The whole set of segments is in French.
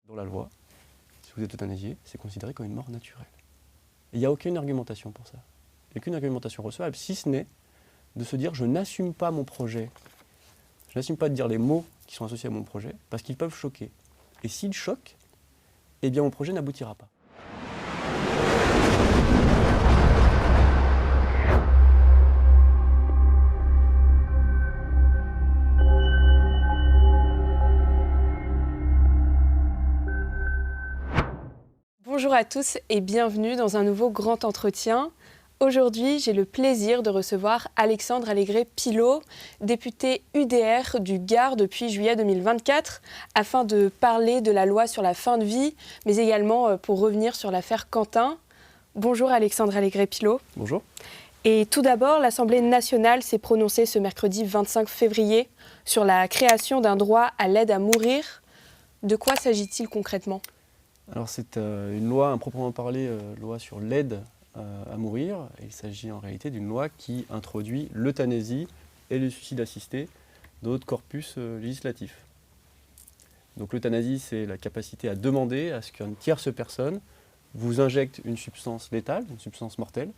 Dans la loi, si vous êtes euthanasié, c'est considéré comme une mort naturelle. Et il n'y a aucune argumentation pour ça. Il n'y a aucune argumentation recevable, si ce n'est de se dire je n'assume pas mon projet, je n'assume pas de dire les mots qui sont associés à mon projet, parce qu'ils peuvent choquer. Et s'ils choquent, eh bien mon projet n'aboutira pas. Bonjour à tous et bienvenue dans un nouveau grand entretien. Aujourd'hui, j'ai le plaisir de recevoir Alexandre Allégret-Pillaud, député UDR du Gard depuis juillet 2024, afin de parler de la loi sur la fin de vie, mais également pour revenir sur l'affaire Quentin. Bonjour Alexandre Allégret-Pillaud. Bonjour. Et tout d'abord, l'Assemblée nationale s'est prononcée ce mercredi 25 février sur la création d'un droit à l'aide à mourir. De quoi s'agit-il concrètement ? Alors c'est une loi, improprement parlé, loi sur l'aide à mourir. Et il s'agit en réalité d'une loi qui introduit l'euthanasie et le suicide assisté dans notre corpus législatif. Donc l'euthanasie, c'est la capacité à demander à ce qu'une tierce personne vous injecte une substance létale, une substance mortelle.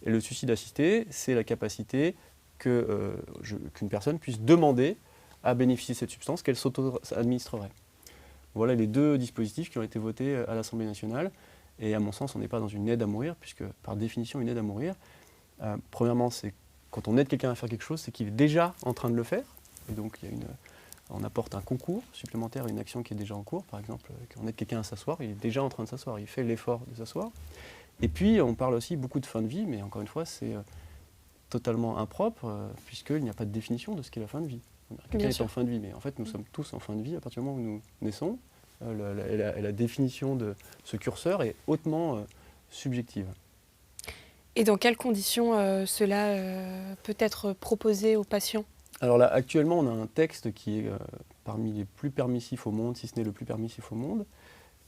Et le suicide assisté, c'est la capacité qu'une personne puisse demander à bénéficier de cette substance qu'elle s'auto-administrerait. Voilà les deux dispositifs qui ont été votés à l'Assemblée nationale. Et à mon sens, on n'est pas dans une aide à mourir, puisque par définition, une aide à mourir, premièrement, c'est quand on aide quelqu'un à faire quelque chose, c'est qu'il est déjà en train de le faire. Et donc, on apporte un concours supplémentaire à une action qui est déjà en cours. Par exemple, quand on aide quelqu'un à s'asseoir, il est déjà en train de s'asseoir, il fait l'effort de s'asseoir. Et puis, on parle aussi beaucoup de fin de vie, mais encore une fois, c'est totalement impropre, puisqu'il n'y a pas de définition de ce qu'est la fin de vie. Quelqu'un est en fin de vie, mais en fait, nous sommes tous en fin de vie à partir du moment où nous naissons. La définition de ce curseur est hautement subjective. Et dans quelles conditions cela peut être proposé aux patients ? Alors là, actuellement, on a un texte qui est parmi les plus permissifs au monde, si ce n'est le plus permissif au monde,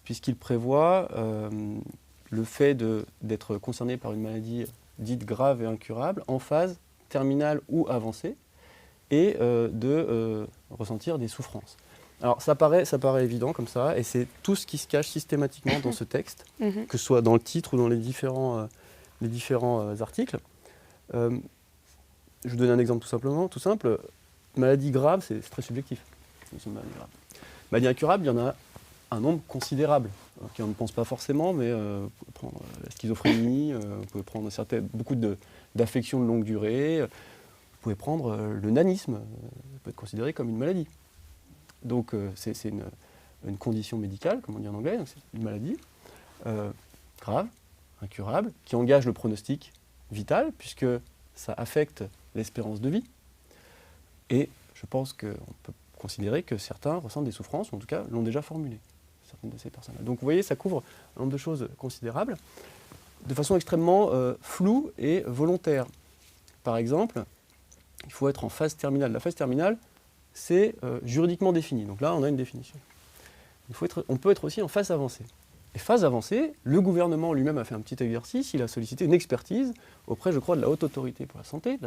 puisqu'il prévoit le fait d'être concerné par une maladie dite grave et incurable en phase terminale ou avancée, et de ressentir des souffrances. Alors ça paraît évident comme ça, et c'est tout ce qui se cache systématiquement dans ce texte, que ce soit dans le titre ou dans les différents articles. Je vous donne un exemple tout simple. Maladie grave, c'est très subjectif. Maladie incurable, il y en a un nombre considérable, qui on ne pense pas forcément, mais vous pouvez prendre la schizophrénie, vous pouvez prendre beaucoup d'affections de longue durée. Vous pouvez prendre le nanisme, ça peut être considéré comme une maladie. Donc c'est une condition médicale, comme on dit en anglais, donc c'est une maladie grave, incurable, qui engage le pronostic vital, puisque ça affecte l'espérance de vie. Et je pense qu'on peut considérer que certains ressentent des souffrances, ou en tout cas l'ont déjà formulé, certaines de ces personnes-là. Donc vous voyez, ça couvre un nombre de choses considérables, de façon extrêmement floue et volontaire. Par exemple, il faut être en phase terminale. La phase terminale, c'est juridiquement défini. Donc là, on a une définition. On peut être aussi en phase avancée. Et phase avancée, le gouvernement lui-même a fait un petit exercice. Il a sollicité une expertise auprès, je crois, de la Haute Autorité pour la santé,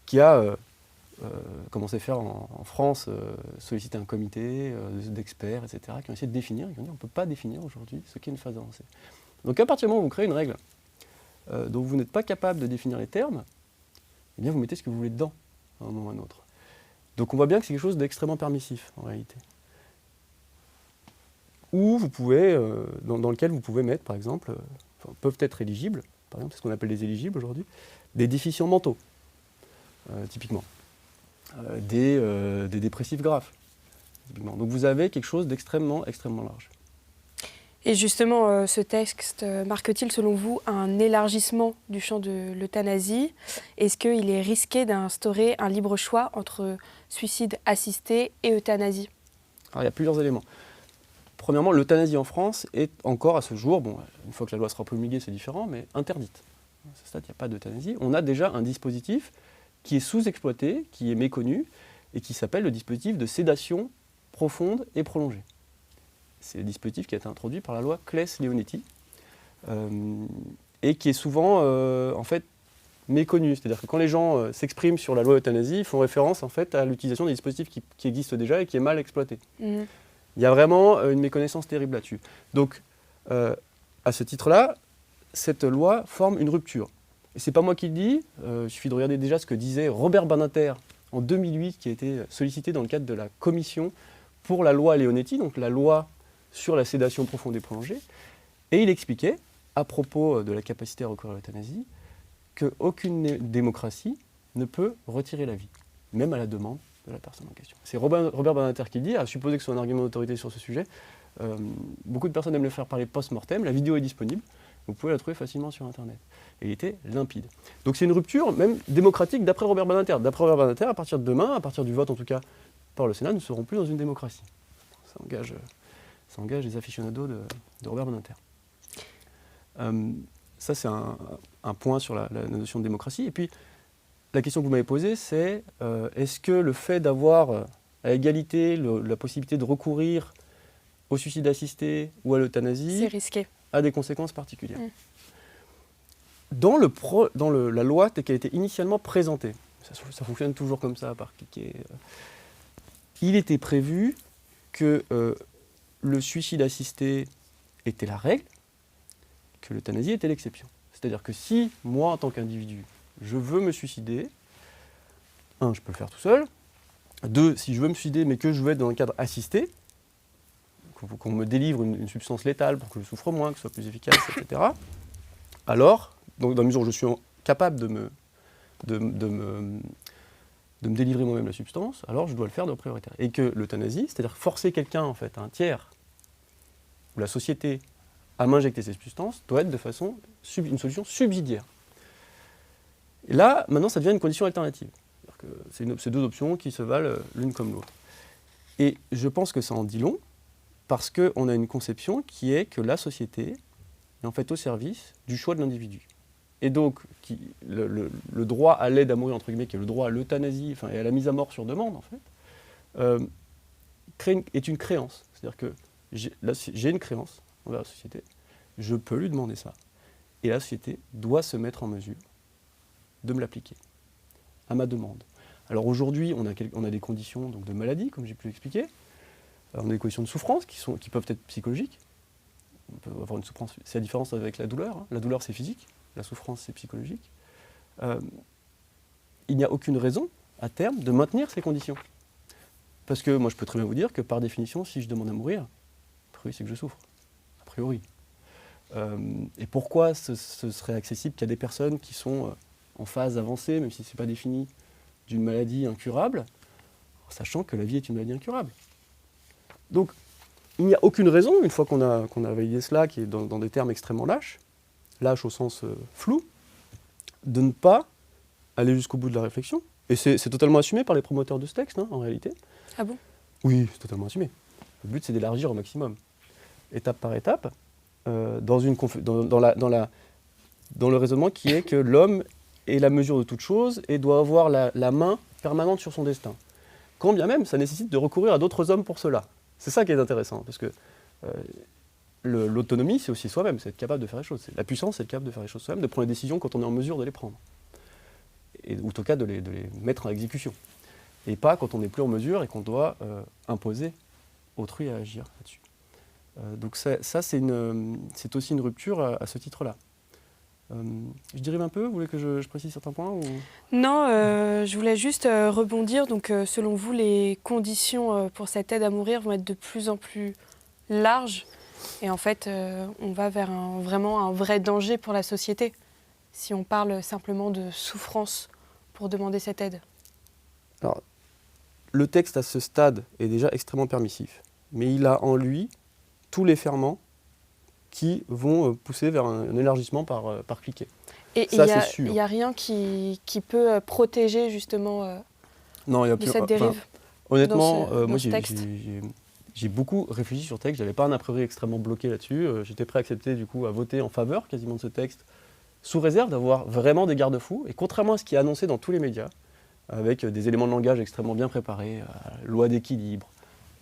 qui a commencé à faire en France, solliciter un comité d'experts, etc., qui ont essayé de définir. Ils ont dit on ne peut pas définir aujourd'hui ce qu'est une phase avancée. Donc à partir du moment où vous créez une règle dont vous n'êtes pas capable de définir les termes, eh bien vous mettez ce que vous voulez dedans, à un moment ou à un autre. Donc on voit bien que c'est quelque chose d'extrêmement permissif, en réalité. Ou vous pouvez, dans lequel vous pouvez mettre, par exemple, peuvent être éligibles, par exemple, c'est ce qu'on appelle les éligibles aujourd'hui, des déficients mentaux, typiquement, des dépressifs graves, typiquement. Donc vous avez quelque chose d'extrêmement, extrêmement large. Et justement, ce texte marque-t-il, selon vous, un élargissement du champ de l'euthanasie ? Est-ce qu'il est risqué d'instaurer un libre choix entre suicide assisté et euthanasie ? Alors, il y a plusieurs éléments. Premièrement, l'euthanasie en France est encore à ce jour, une fois que la loi sera promulguée, c'est différent, mais interdite. À ce stade, il n'y a pas d'euthanasie. On a déjà un dispositif qui est sous-exploité, qui est méconnu, et qui s'appelle le dispositif de sédation profonde et prolongée. C'est le dispositif qui a été introduit par la loi Claes-Leonetti et qui est souvent en fait méconnu. C'est-à-dire que quand les gens s'expriment sur la loi euthanasie, ils font référence en fait à l'utilisation des dispositifs qui existent déjà et qui est mal exploité. Il y a vraiment une méconnaissance terrible là-dessus. Donc, à ce titre-là, cette loi forme une rupture. Et ce n'est pas moi qui le dis, il suffit de regarder déjà ce que disait Robert Badinter en 2008, qui a été sollicité dans le cadre de la commission pour la loi Leonetti, donc la loi sur la sédation profonde et prolongée. Et il expliquait, à propos de la capacité à recourir à l'euthanasie, qu'aucune démocratie ne peut retirer la vie, même à la demande de la personne en question. C'est Robert Badinter qui le dit, à supposer que ce soit un argument d'autorité sur ce sujet. Beaucoup de personnes aiment le faire parler post-mortem, la vidéo est disponible, vous pouvez la trouver facilement sur Internet. Et il était limpide. Donc c'est une rupture même démocratique d'après Robert Badinter. D'après Robert Badinter, à partir de demain, à partir du vote en tout cas par le Sénat, nous ne serons plus dans une démocratie. Ça engage les aficionados de Robert Badinter. Ça c'est un point sur la notion de démocratie. Et puis la question que vous m'avez posée, c'est est-ce que le fait d'avoir à égalité la possibilité de recourir au suicide assisté ou à l'euthanasie a des conséquences particulières. Dans la loi telle qu'elle a été initialement présentée, ça fonctionne toujours comme ça, par cliquer, il était prévu que le suicide assisté était la règle, que l'euthanasie était l'exception. C'est-à-dire que si, moi, en tant qu'individu, je veux me suicider, je peux le faire tout seul. 2, si je veux me suicider, mais que je veux être dans un cadre assisté, qu'on me délivre une substance létale pour que je souffre moins, que ce soit plus efficace, etc. Alors, donc dans la mesure où je suis capable de me délivrer moi-même la substance, alors je dois le faire de prioritaire. Et que l'euthanasie, c'est-à-dire forcer quelqu'un, en fait, un tiers, ou la société, à m'injecter ces substances, doit être de façon une solution subsidiaire. Et là, maintenant, ça devient une condition alternative. C'est deux options qui se valent l'une comme l'autre. Et je pense que ça en dit long, parce qu'on a une conception qui est que la société est en fait au service du choix de l'individu. Et donc, le droit à l'aide à mourir, entre guillemets, qui est le droit à l'euthanasie, et à la mise à mort sur demande, en fait, est une créance. C'est-à-dire que j'ai une créance envers la société, je peux lui demander ça. Et la société doit se mettre en mesure de me l'appliquer, à ma demande. Alors aujourd'hui, on a des conditions donc, de maladie, comme j'ai pu l'expliquer. On a des conditions de souffrance qui peuvent être psychologiques. On peut avoir une souffrance, c'est la différence avec la douleur. Hein. La douleur, c'est physique, la souffrance, c'est psychologique. Il n'y a aucune raison, à terme, de maintenir ces conditions. Parce que moi, je peux très bien vous dire que, par définition, si je demande à mourir, a priori, c'est que je souffre. A priori. Et pourquoi ce serait accessible qu'à des personnes qui sont en phase avancée, même si ce n'est pas défini, d'une maladie incurable, sachant que la vie est une maladie incurable. Donc, il n'y a aucune raison, une fois qu'on a validé cela, qui est dans des termes extrêmement lâches au sens flou, de ne pas aller jusqu'au bout de la réflexion. Et c'est totalement assumé par les promoteurs de ce texte, hein, en réalité. Ah bon ? Oui, c'est totalement assumé. Le but, c'est d'élargir au maximum, étape par étape, dans le raisonnement qui est que l'homme est la mesure de toute chose et doit avoir la main permanente sur son destin. Quand bien même, ça nécessite de recourir à d'autres hommes pour cela. C'est ça qui est intéressant, parce que l'autonomie, c'est aussi soi-même, c'est être capable de faire les choses. La puissance, c'est être capable de faire les choses soi-même, de prendre les décisions quand on est en mesure de les prendre. Ou en tout cas, de les mettre en exécution. Et pas quand on n'est plus en mesure et qu'on doit imposer autrui à agir là-dessus. Donc ça c'est aussi une rupture à ce titre-là. Je dérive un peu, vous voulez que je précise certains points ou... Non, je voulais juste rebondir. Donc, selon vous, les conditions pour cette aide à mourir vont être de plus en plus larges. Et en fait, on va vers vraiment un vrai danger pour la société, si on parle simplement de souffrance pour demander cette aide. Alors, le texte à ce stade est déjà extrêmement permissif, mais il a en lui tous les ferments qui vont pousser vers un élargissement par cliquet. Et il n'y a rien qui peut protéger justement cette dérive. Honnêtement, moi j'ai beaucoup réfléchi sur le texte, je n'avais pas un a priori extrêmement bloqué là-dessus. J'étais prêt à accepter du coup à voter en faveur quasiment de ce texte, sous réserve d'avoir vraiment des garde-fous. Et contrairement à ce qui est annoncé dans tous les médias, avec des éléments de langage extrêmement bien préparés, loi d'équilibre,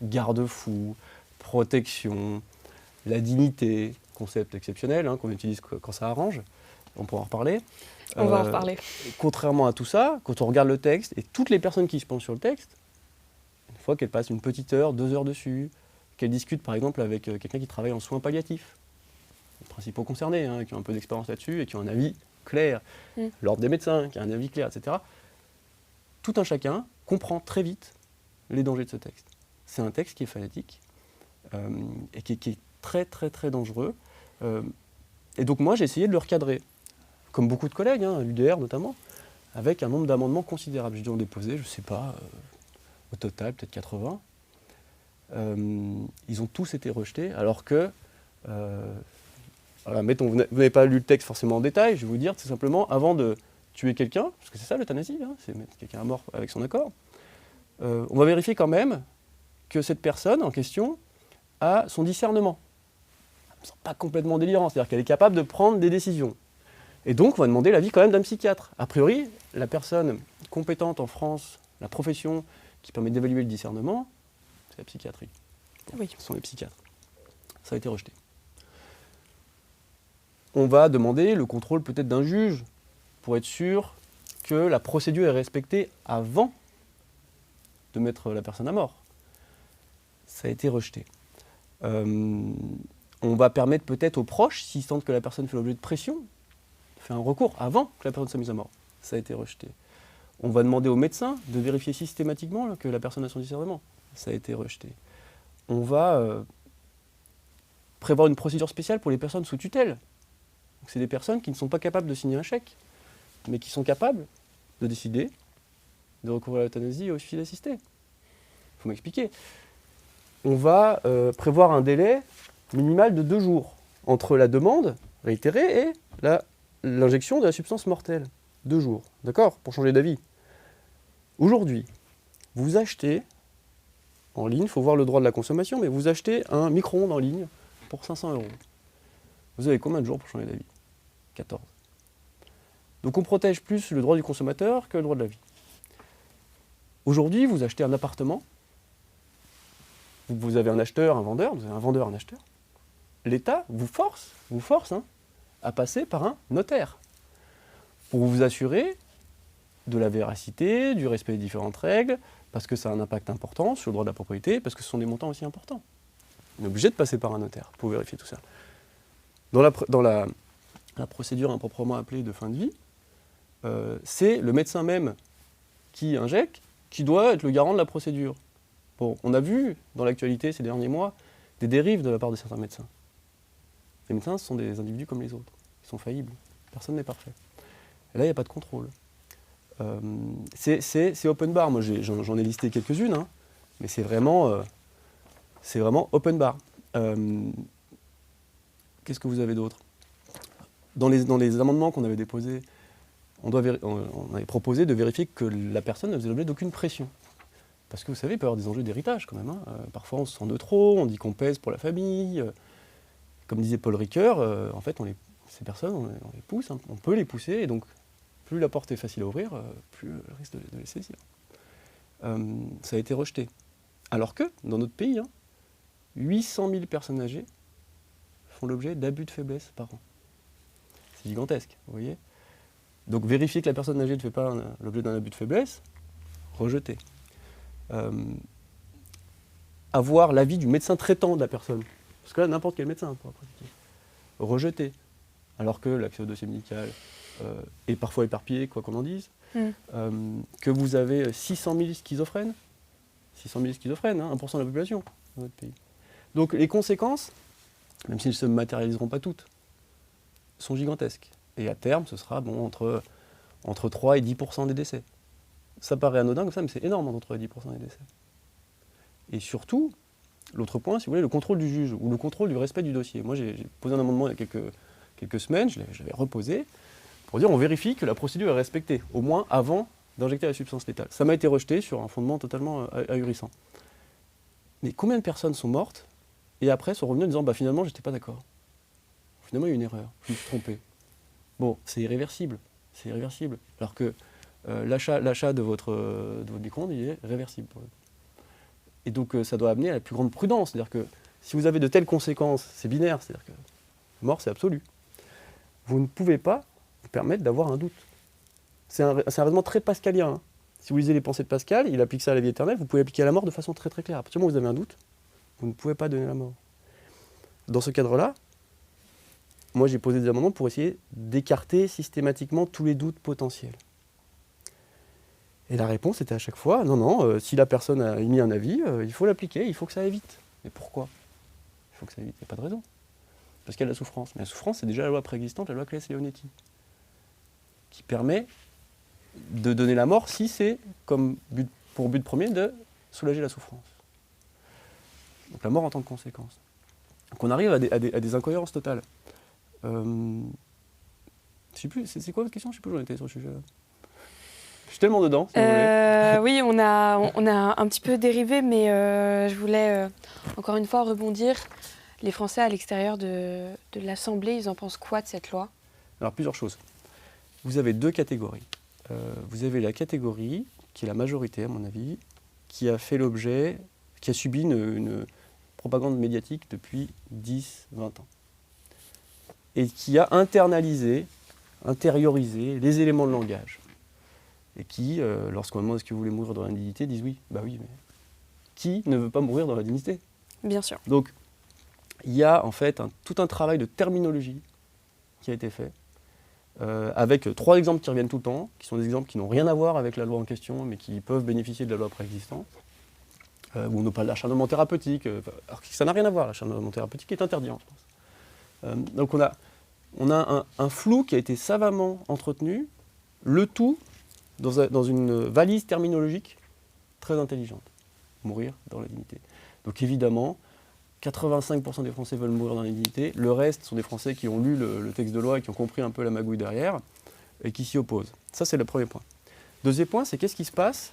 garde-fous, protection, la dignité, concept exceptionnel qu'on utilise quand ça arrange, on pourra en reparler. On va en reparler. Contrairement à tout ça, quand on regarde le texte, et toutes les personnes qui se penchent sur le texte, une fois qu'elles passent une petite heure, 2 heures dessus, qu'elle discute par exemple avec quelqu'un qui travaille en soins palliatifs, les principaux concernés, hein, qui ont un peu d'expérience là-dessus et qui ont un avis clair, l'ordre des médecins qui a un avis clair, etc. Tout un chacun comprend très vite les dangers de ce texte. C'est un texte qui est fanatique et qui est très très très dangereux. Et donc moi j'ai essayé de le recadrer, comme beaucoup de collègues, hein, à l'UDR notamment, avec un nombre d'amendements considérable. J'ai dû en déposer, je ne sais pas, au total peut-être 80. Ils ont tous été rejetés, alors que, voilà, mettons, vous n'avez pas lu le texte forcément en détail, je vais vous dire, c'est simplement, avant de tuer quelqu'un, parce que c'est ça l'euthanasie, hein, c'est mettre quelqu'un à mort avec son accord, on va vérifier quand même que cette personne en question a son discernement. Elle ne me semble pas complètement délirant, c'est-à-dire qu'elle est capable de prendre des décisions. Et donc, on va demander l'avis quand même d'un psychiatre. A priori, la personne compétente en France, la profession qui permet d'évaluer le discernement, c'est la psychiatrie. Oui. Ce sont les psychiatres. Ça a été rejeté. On va demander le contrôle peut-être d'un juge pour être sûr que la procédure est respectée avant de mettre la personne à mort. Ça a été rejeté. On va permettre peut-être aux proches, s'ils sentent que la personne fait l'objet de pression, fait un recours avant que la personne soit mise à mort. Ça a été rejeté. On va demander aux médecins de vérifier systématiquement que la personne a son discernement. Ça a été rejeté. On va prévoir une procédure spéciale pour les personnes sous tutelle. C'est des personnes qui ne sont pas capables de signer un chèque, mais qui sont capables de décider de recourir à l'euthanasie et au suicide assisté. Il faut m'expliquer. On va prévoir un délai minimal de 2 jours entre la demande réitérée et l'injection de la substance mortelle. 2 jours, d'accord, pour changer d'avis. Aujourd'hui, vous achetez en ligne, il faut voir le droit de la consommation, mais vous achetez un micro-ondes en ligne pour 500 €. Vous avez combien de jours pour changer d'avis ? 14. Donc on protège plus le droit du consommateur que le droit de la vie. Aujourd'hui, vous achetez un appartement, vous avez un acheteur, un vendeur, vous avez un vendeur, un acheteur. L'État vous force à passer par un notaire pour vous assurer de la véracité, du respect des différentes règles, parce que ça a un impact important sur le droit de la propriété, parce que ce sont des montants aussi importants. On est obligé de passer par un notaire pour vérifier tout ça. Dans la procédure improprement appelée de fin de vie, c'est le médecin même qui injecte, qui doit être le garant de la procédure. Bon, on a vu dans l'actualité ces derniers mois des dérives de la part de certains médecins. Les médecins, ce sont des individus comme les autres. Ils sont faillibles. Personne n'est parfait. Et là, il n'y a pas de contrôle. C'est open bar. Moi, j'en ai listé quelques-unes, hein, mais c'est vraiment open bar. Qu'est-ce que vous avez d'autre ? Dans les amendements qu'on avait déposés, on avait proposé de vérifier que la personne ne faisait l'objet d'aucune pression. Parce que vous savez, il peut y avoir des enjeux d'héritage quand même. Hein. Parfois, on se sent de trop, on dit qu'on pèse pour la famille. Comme disait Paul Ricoeur, en fait, ces personnes, on les pousse, hein, on peut les pousser, et donc plus la porte est facile à ouvrir, plus le risque de les saisir. Ça a été rejeté. Alors que, dans notre pays, 800 000 personnes âgées font l'objet d'abus de faiblesse par an. C'est gigantesque, vous voyez ? Donc vérifier que la personne âgée ne fait pas l'objet d'un abus de faiblesse, rejeté. Avoir l'avis du médecin traitant de la personne. Parce que là, n'importe quel médecin pourra pratiquer. Rejeté. Alors que l'accès au dossier médical est parfois éparpillé, quoi qu'on en dise. Que vous avez 600 000 schizophrènes. 600 000 schizophrènes, 1% de la population dans notre pays. Donc les conséquences, même si elles ne se matérialiseront pas toutes, sont gigantesques. Et à terme, ce sera entre 3 et 10% des décès. Ça paraît anodin comme ça, mais c'est énorme, entre 3 et 10% des décès. Et surtout, l'autre point, si vous voulez, le contrôle du juge ou le contrôle du respect du dossier. Moi, j'ai posé un amendement il y a quelques semaines, je l'avais reposé, pour dire on vérifie que la procédure est respectée, au moins avant d'injecter la substance létale. Ça m'a été rejeté sur un fondement totalement ahurissant. Mais combien de personnes sont mortes et après sont revenues en disant finalement, j'étais pas d'accord. Finalement, il y a eu une erreur, je me suis trompé. Bon, c'est irréversible. Alors que l'achat de votre micro-ondes, il est réversible. Et donc, ça doit amener à la plus grande prudence. C'est-à-dire que si vous avez de telles conséquences, c'est binaire, c'est-à-dire que mort, c'est absolu. Vous ne pouvez pas vous permettre d'avoir un doute. C'est un raisonnement très pascalien. Hein. Si vous lisez les pensées de Pascal, il applique ça à la vie éternelle, vous pouvez l'appliquer à la mort de façon très très claire. À partir du moment où vous avez un doute, Vous ne pouvez pas donner la mort. Dans ce cadre-là, moi j'ai posé des amendements pour essayer d'écarter systématiquement tous les doutes potentiels. Et la réponse était à chaque fois, non, si la personne a émis un avis, il faut l'appliquer, il faut que ça aille vite. Mais pourquoi il faut que ça aille vite? Il n'y a pas de raison. Parce qu'il y a de la souffrance. Mais la souffrance, c'est déjà la loi préexistante, la loi Claes-Leonetti, qui permet de donner la mort si c'est pour but premier de soulager la souffrance. Donc la mort en tant que conséquence. Donc on arrive à des incohérences totales. Je sais plus, c'est quoi votre question? Je sais plus où j'en étais sur le sujet. Je suis tellement dedans, si vous voulez. Oui, on a un petit peu dérivé, mais je voulais encore une fois rebondir. Les Français à l'extérieur de l'Assemblée, ils en pensent quoi de cette loi? Alors plusieurs choses. Vous avez deux catégories. Vous avez la catégorie, qui est la majorité à mon avis, qui a fait l'objet, qui a subi une propagande médiatique depuis 10-20 ans. Et qui a intériorisé les éléments de langage. Et qui, lorsqu'on demande est-ce que vous voulez mourir dans la dignité, disent oui. Bah oui, mais qui ne veut pas mourir dans la dignité? Bien sûr. Donc, il y a en fait tout un travail de terminologie qui a été fait, avec 3 exemples qui reviennent tout le temps, qui sont des exemples qui n'ont rien à voir avec la loi en question, mais qui peuvent bénéficier de la loi préexistante, où on nous parle d'acharnement thérapeutique, alors que ça n'a rien à voir, l'acharnement thérapeutique est interdit en France. Donc on a un flou qui a été savamment entretenu, le tout dans une valise terminologique très intelligente. Mourir dans la dignité. Donc évidemment, 85% des Français veulent mourir dans la dignité. Le reste sont des Français qui ont lu le texte de loi et qui ont compris un peu la magouille derrière et qui s'y opposent. Ça, c'est le premier point. Deuxième point, c'est qu'est-ce qui se passe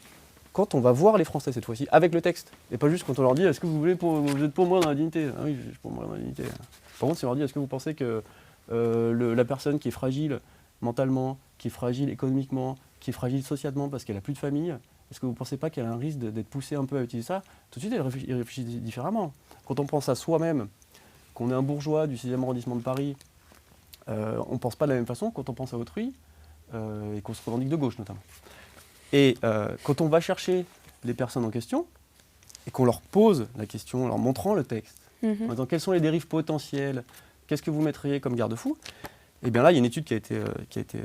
quand on va voir les Français cette fois-ci avec le texte. Et pas juste quand on leur dit « Est-ce que vous êtes pour mourir dans la dignité ?» Ah oui, je suis pour mourir dans la dignité. Par contre, si on leur dit « Est-ce que vous pensez que la personne qui est fragile mentalement, qui est fragile économiquement, qui est fragile socialement parce qu'elle n'a plus de famille, est-ce que vous ne pensez pas qu'elle a un risque d'être poussée un peu à utiliser ça ?» Tout de suite, elle réfléchit différemment. Quand on pense à soi-même, qu'on est un bourgeois du 6e arrondissement de Paris, on ne pense pas de la même façon quand on pense à autrui, et qu'on se revendique de gauche notamment. Et quand on va chercher les personnes en question, et qu'on leur pose la question en leur montrant le texte, en disant quelles sont les dérives potentielles, qu'est-ce que vous mettriez comme garde-fou, et bien là, il y a une étude qui a été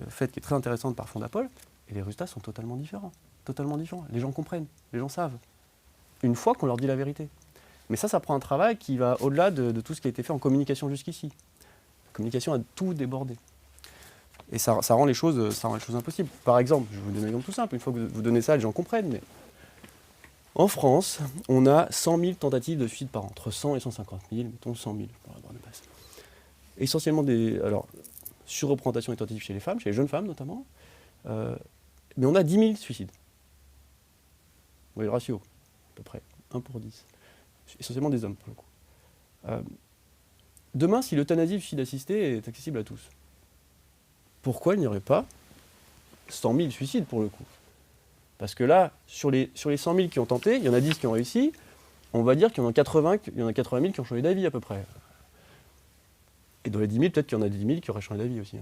faite, qui est très intéressante par Fondapol, et les résultats sont totalement différents. Totalement différents. Les gens comprennent, les gens savent, une fois qu'on leur dit la vérité. Mais ça prend un travail qui va au-delà de tout ce qui a été fait en communication jusqu'ici. La communication a tout débordé. Et ça rend les choses impossibles. Par exemple, je vais vous donner un exemple tout simple, une fois que vous donnez ça, les gens comprennent, mais en France, on a 100 000 tentatives de suicide par an, entre 100 et 150 000, mettons 100 000 pour la bonne base. Essentiellement surreprésentation des tentatives chez les femmes, chez les jeunes femmes notamment, mais on a 10 000 suicides. Vous voyez le ratio, à peu près, 1 pour 10. Essentiellement des hommes, pour le coup. Demain, si l'euthanasie du suicide assisté est accessible à tous, pourquoi il n'y aurait pas 100 000 suicides, pour le coup? Parce que là, sur les 100 000 qui ont tenté, il y en a 10 qui ont réussi, on va dire qu'il y en a 80 000 qui ont changé d'avis, à peu près. Et dans les 10 000, peut-être qu'il y en a 10 000 qui auraient changé d'avis aussi.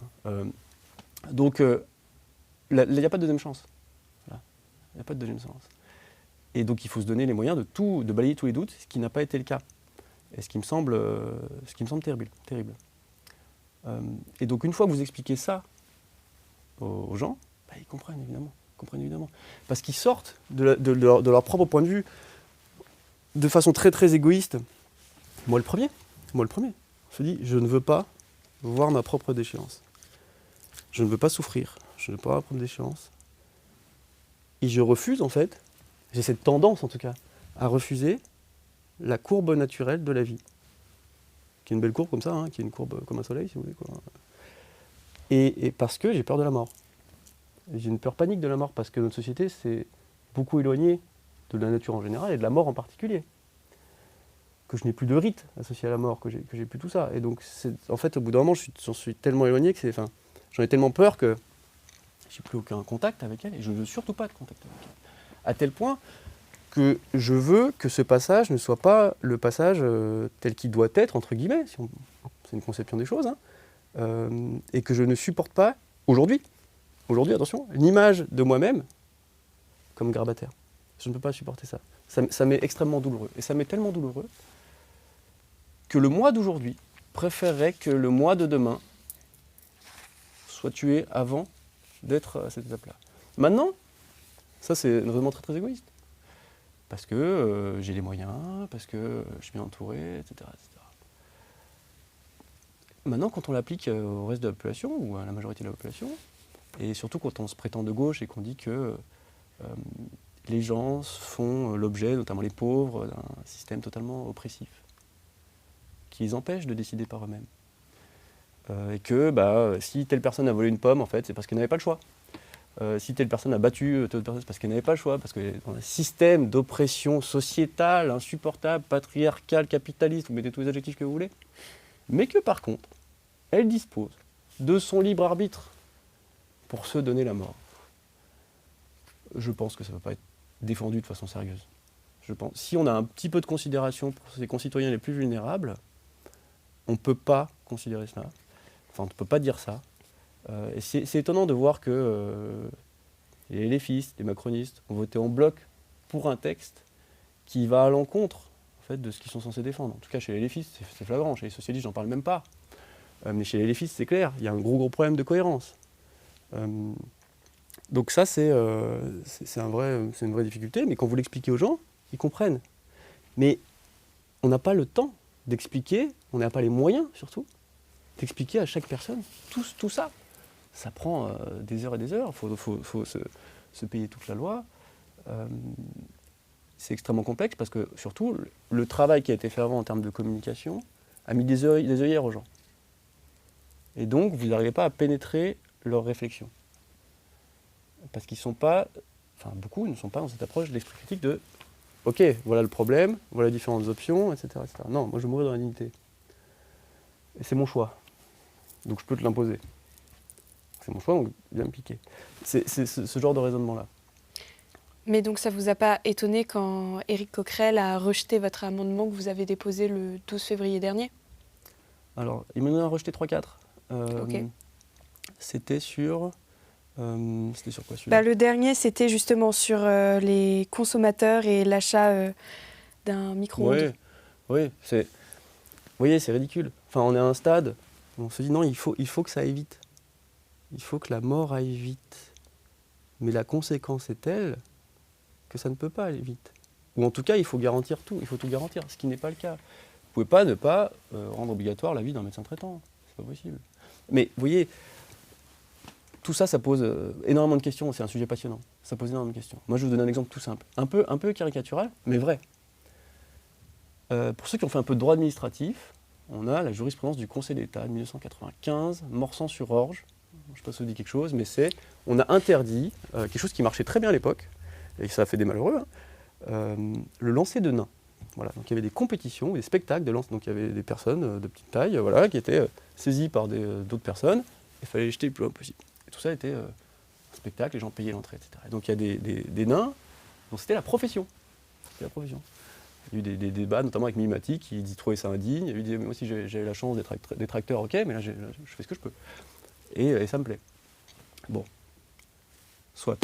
Donc, il n'y a pas de deuxième chance. Voilà. Il n'y a pas de deuxième chance. Et donc il faut se donner les moyens de balayer tous les doutes, ce qui n'a pas été le cas. Et ce qui me semble terrible. Et donc une fois que vous expliquez ça aux gens, ils comprennent évidemment. Parce qu'ils sortent de leur propre point de vue de façon très très égoïste. Moi le premier. On se dit, je ne veux pas voir ma propre déchéance. Je ne veux pas souffrir. Je ne veux pas avoir ma propre déchéance. Et je refuse en fait, j'ai cette tendance en tout cas, à refuser la courbe naturelle de la vie. Qui est une belle courbe comme ça, qui est une courbe comme un soleil si vous voulez. Quoi. Et parce que j'ai peur de la mort. Et j'ai une peur panique de la mort parce que notre société s'est beaucoup éloignée de la nature en général et de la mort en particulier. Que je n'ai plus de rite associé à la mort, que j'ai plus tout ça. Et donc en fait au bout d'un moment j'en suis tellement éloigné que j'en ai tellement peur que j'ai plus aucun contact avec elle et je ne veux surtout pas de contact avec elle. À tel point que je veux que ce passage ne soit pas le passage tel qu'il doit être, entre guillemets, c'est une conception des choses, et que je ne supporte pas aujourd'hui, attention, l'image de moi-même comme grabataire. Je ne peux pas supporter ça. Ça m'est extrêmement douloureux. Et ça m'est tellement douloureux que le moi d'aujourd'hui préférerait que le moi de demain soit tué avant d'être à cette étape-là. Maintenant, ça c'est un raisonnement très très égoïste. Parce que j'ai les moyens, parce que je suis bien entouré, etc., etc. Maintenant, quand on l'applique au reste de la population, ou à la majorité de la population, et surtout quand on se prétend de gauche et qu'on dit que les gens font l'objet, notamment les pauvres, d'un système totalement oppressif, qui les empêche de décider par eux-mêmes. Et que si telle personne a volé une pomme, en fait, c'est parce qu'elle n'avait pas le choix. Si telle personne a battu telle autre personne, c'est parce qu'elle n'avait pas le choix, parce que dans un système d'oppression sociétale, insupportable, patriarcal, capitaliste, vous mettez tous les adjectifs que vous voulez, mais que par contre, elle dispose de son libre arbitre pour se donner la mort. Je pense que ça ne va pas être défendu de façon sérieuse. Je pense. Si on a un petit peu de considération pour ses concitoyens les plus vulnérables, on ne peut pas considérer cela. Enfin, on ne peut pas dire ça. Et c'est étonnant de voir que les LFistes, les macronistes ont voté en bloc pour un texte qui va à l'encontre en fait, de ce qu'ils sont censés défendre. En tout cas, chez les LFistes, c'est flagrant. Chez les socialistes, j'en parle même pas. Mais chez les LFistes, c'est clair. Il y a un gros problème de cohérence. Donc ça, c'est une vraie difficulté. Mais quand vous l'expliquez aux gens, ils comprennent. Mais on n'a pas le temps d'expliquer, on n'a pas les moyens, surtout, d'expliquer à chaque personne tout ça. Ça prend des heures et des heures, il faut se payer toute la loi. C'est extrêmement complexe parce que, surtout, le travail qui a été fait avant en termes de communication a mis des œillères aux gens. Et donc, vous n'arrivez pas à pénétrer leurs réflexions. Parce qu'ils ne sont pas, enfin beaucoup ne sont pas dans cette approche de l'esprit critique de « Ok, voilà le problème, voilà les différentes options, etc. etc. » Non, moi je veux mourir dans la dignité. Et c'est mon choix. Donc je peux te l'imposer. C'est mon choix, donc viens me piquer. C'est ce genre de raisonnement-là. Mais donc ça ne vous a pas étonné quand Éric Coquerel a rejeté votre amendement que vous avez déposé le 12 février dernier ? Alors, il m'en a rejeté 3-4. Ok. C'était sur quoi celui-là ? Le dernier, c'était justement sur les consommateurs et l'achat d'un micro-ondes. Oui, vous voyez, c'est ridicule. Enfin, on est à un stade où on se dit non, il faut que ça aille vite. Il faut que la mort aille vite. Mais la conséquence est telle que ça ne peut pas aller vite. Ou en tout cas, il faut garantir tout. Il faut tout garantir, ce qui n'est pas le cas. Vous ne pouvez pas ne pas rendre obligatoire la vie d'un médecin traitant. C'est pas possible. Mais vous voyez, tout ça, ça pose énormément de questions. C'est un sujet passionnant. Ça pose énormément de questions. Moi, je vais vous donner un exemple tout simple. Un peu caricatural, mais vrai. Pour ceux qui ont fait un peu de droit administratif, on a la jurisprudence du Conseil d'État de 1995, Morsan-sur-Orge. Je ne sais pas si ça vous dit quelque chose, mais on a interdit quelque chose qui marchait très bien à l'époque, et ça a fait des malheureux, le lancer de nains. Voilà, donc il y avait des compétitions, des spectacles de lancer. Donc il y avait des personnes de petite taille qui étaient saisies par d'autres personnes, et il fallait les jeter le plus loin possible. Et tout ça était un spectacle, les gens payaient l'entrée, etc. Et donc il y a des nains dont c'était la profession. C'était la profession. Il y a eu des débats, notamment avec Mimati, qui trouvait ça indigne. Il y a eu des moi aussi j'ai eu la chance d'être acteur, ok, mais là je fais ce que je peux. Et ça me plaît. Bon, soit.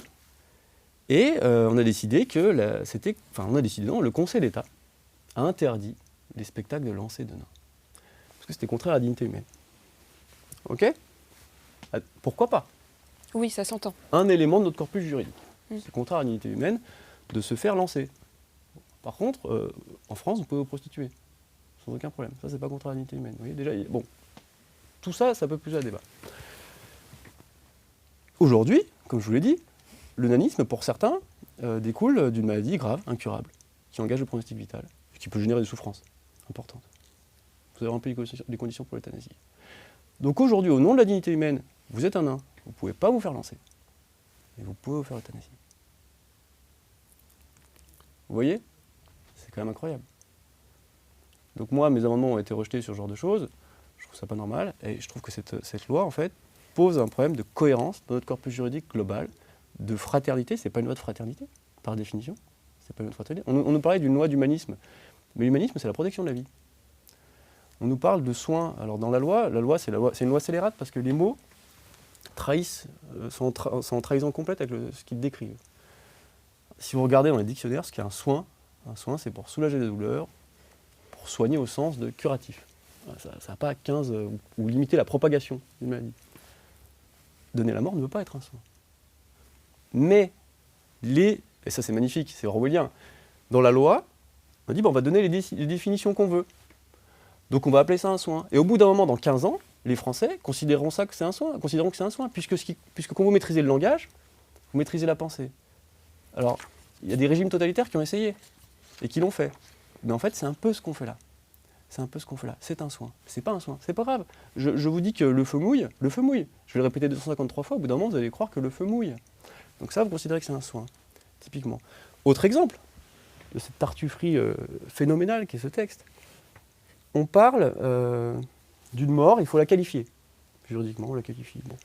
Et on a décidé le Conseil d'État a interdit les spectacles de lancer de nains. Parce que c'était contraire à la dignité humaine. Ok ? Pourquoi pas ? Oui, ça s'entend. Un élément de notre corpus juridique. C'est contraire à la dignité humaine de se faire lancer. Par contre, en France, vous pouvez vous prostituer. Sans aucun problème. Ça, c'est pas contraire à la dignité humaine. Vous voyez, déjà, bon. Tout ça, ça peut poser à débat. Aujourd'hui, comme je vous l'ai dit, le nanisme, pour certains, découle d'une maladie grave, incurable, qui engage le pronostic vital, et qui peut générer des souffrances importantes. Vous avez rempli les conditions pour l'euthanasie. Donc aujourd'hui, au nom de la dignité humaine, vous êtes un nain, vous ne pouvez pas vous faire lancer, et vous pouvez vous faire euthanasie. Vous voyez ? C'est quand même incroyable. Donc moi, mes amendements ont été rejetés sur ce genre de choses, je trouve ça pas normal, et je trouve que cette loi, en fait, pose un problème de cohérence dans notre corpus juridique global, de fraternité. C'est pas une loi de fraternité, par définition. C'est pas une loi de fraternité. On nous parlait d'une loi d'humanisme, mais l'humanisme, c'est la protection de la vie. On nous parle de soins. Alors dans la loi c'est une loi scélérate parce que les mots trahissent, sont en trahison complète avec ce qu'ils décrivent. Si vous regardez dans les dictionnaires, ce qu'est un soin, c'est pour soulager la douleur, pour pour soigner au sens de curatif. Ça n'a pas 15 ou limiter la propagation d'une maladie. Donner la mort ne veut pas être un soin. Mais, et ça c'est magnifique, c'est orwellien, dans la loi, on dit on va donner les définitions qu'on veut. Donc on va appeler ça un soin. Et au bout d'un moment, dans 15 ans, les Français considéreront que c'est un soin, puisque quand vous maîtrisez le langage, vous maîtrisez la pensée. Alors, il y a des régimes totalitaires qui ont essayé, et qui l'ont fait. Mais en fait, c'est un peu ce qu'on fait là. C'est un soin. C'est pas un soin. C'est pas grave. Je vous dis que le feu mouille. Je vais le répéter 253 fois. Au bout d'un moment, vous allez croire que le feu mouille. Donc ça, vous considérez que c'est un soin, typiquement. Autre exemple de cette tartufferie phénoménale qu'est ce texte. On parle d'une mort, il faut la qualifier. Juridiquement, on la qualifie. Bon.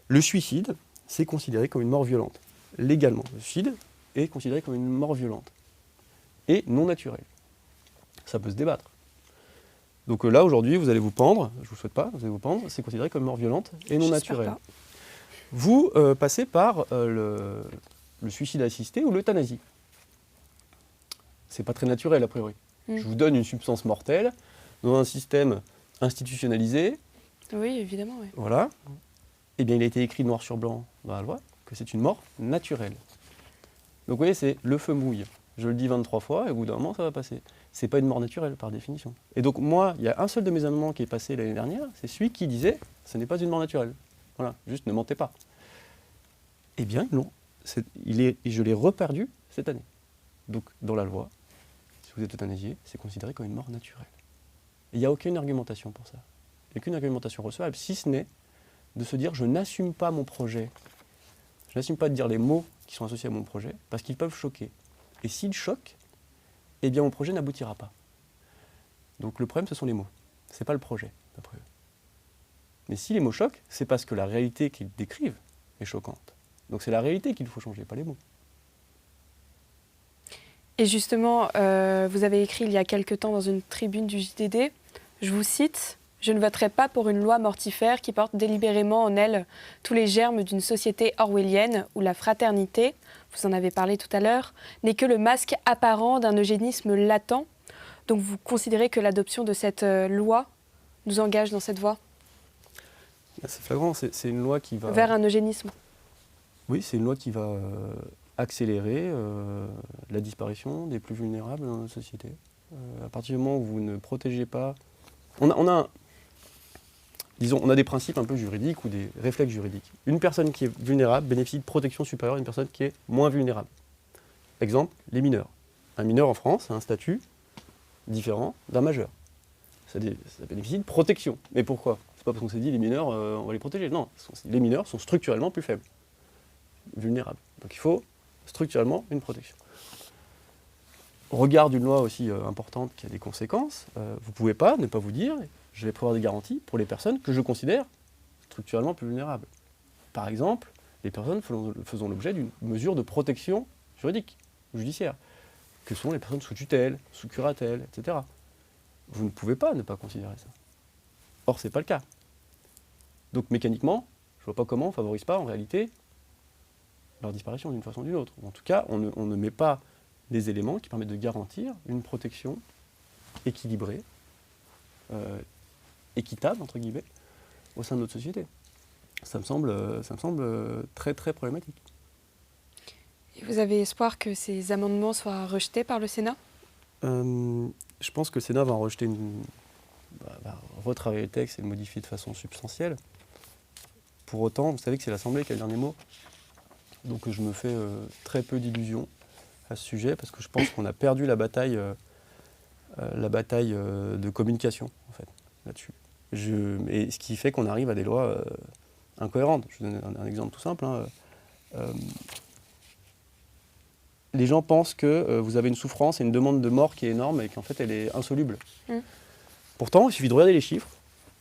Le suicide, c'est considéré comme une mort violente. Légalement, le suicide est considéré comme une mort violente et non naturelle. Ça peut se débattre. Donc là, aujourd'hui, vous allez vous pendre, je ne vous le souhaite pas, vous allez vous pendre, c'est considéré comme mort violente et non naturelle. Pas. Vous passez par le suicide assisté ou l'euthanasie. C'est pas très naturel, a priori. Je vous donne une substance mortelle dans un système institutionnalisé. Oui, évidemment. Oui. Voilà. Eh bien, il a été écrit noir sur blanc dans la loi que c'est une mort naturelle. Donc vous voyez, c'est le feu mouille. Je le dis 23 fois et au bout d'un moment, ça va passer. C'est pas une mort naturelle, par définition. Et donc moi, il y a un seul de mes amendements qui est passé l'année dernière, c'est celui qui disait « ce n'est pas une mort naturelle ». Voilà, juste ne mentez pas. Eh bien, non. Je l'ai reperdu cette année. Donc, dans la loi, si vous êtes euthanasié, c'est considéré comme une mort naturelle. Il n'y a aucune argumentation pour ça. Il n'y a aucune argumentation recevable, si ce n'est de se dire « je n'assume pas mon projet ». Je n'assume pas de dire les mots qui sont associés à mon projet, parce qu'ils peuvent choquer. Et s'ils choquent, eh bien mon projet n'aboutira pas. Donc le problème, ce sont les mots. Ce n'est pas le projet, d'après eux. Mais si les mots choquent, c'est parce que la réalité qu'ils décrivent est choquante. Donc c'est la réalité qu'il faut changer, pas les mots. Et justement, vous avez écrit il y a quelque temps dans une tribune du JDD, je vous cite, « Je ne voterai pas pour une loi mortifère qui porte délibérément en elle tous les germes d'une société orwellienne où la fraternité, vous en avez parlé tout à l'heure, n'est que le masque apparent d'un eugénisme latent. » Donc vous considérez que l'adoption de cette loi nous engage dans cette voie ? C'est flagrant, c'est une loi qui va... Vers un eugénisme. Oui, c'est une loi qui va accélérer la disparition des plus vulnérables dans notre société. À partir du moment où vous ne protégez pas... On a des principes un peu juridiques ou des réflexes juridiques. Une personne qui est vulnérable bénéficie de protection supérieure à une personne qui est moins vulnérable. Exemple, les mineurs. Un mineur en France a un statut différent d'un majeur. Ça bénéficie de protection. Mais pourquoi ? C'est pas parce qu'on s'est dit les mineurs, on va les protéger. Non, les mineurs sont structurellement plus faibles, vulnérables. Donc il faut structurellement une protection. Au regard d'une loi aussi importante qui a des conséquences, vous ne pouvez pas ne pas vous dire je vais prévoir des garanties pour les personnes que je considère structurellement plus vulnérables. Par exemple, les personnes faisant l'objet d'une mesure de protection juridique ou judiciaire, que sont les personnes sous tutelle, sous curatelle, etc. Vous ne pouvez pas ne pas considérer ça. Or, ce n'est pas le cas. Donc mécaniquement, je ne vois pas comment on ne favorise pas en réalité leur disparition d'une façon ou d'une autre. En tout cas, on ne met pas des éléments qui permettent de garantir une protection équilibrée, équitable, entre guillemets, au sein de notre société. Ça me semble très très problématique. Et vous avez espoir que ces amendements soient rejetés par le Sénat ? Je pense que le Sénat va retravailler le texte et le modifier de façon substantielle. Pour autant, vous savez que c'est l'Assemblée qui a le dernier mot. Donc je me fais très peu d'illusions à ce sujet, parce que je pense qu'on a perdu la bataille de communication, en fait, là-dessus. Et ce qui fait qu'on arrive à des lois incohérentes. Je vous donne un exemple tout simple. Les gens pensent que vous avez une souffrance et une demande de mort qui est énorme et qu'en fait elle est insoluble. Pourtant, il suffit de regarder les chiffres.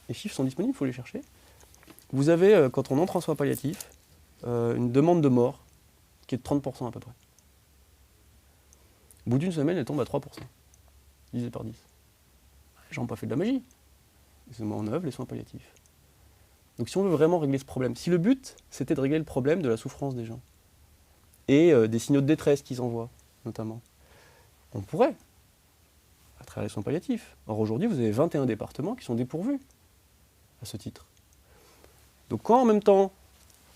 Les chiffres sont disponibles, il faut les chercher. Vous avez, quand on entre en soins palliatifs, une demande de mort qui est de 30% à peu près. Au bout d'une semaine, elle tombe à 3%. Divisé par 10. Les gens n'ont pas fait de la magie. Ils ont mis en œuvre les soins palliatifs. Donc si on veut vraiment régler ce problème, si le but c'était de régler le problème de la souffrance des gens, et des signaux de détresse qu'ils envoient, notamment, on pourrait, à soustrait les soins palliatifs. Or aujourd'hui, vous avez 21 départements qui sont dépourvus à ce titre. Donc quand en même temps,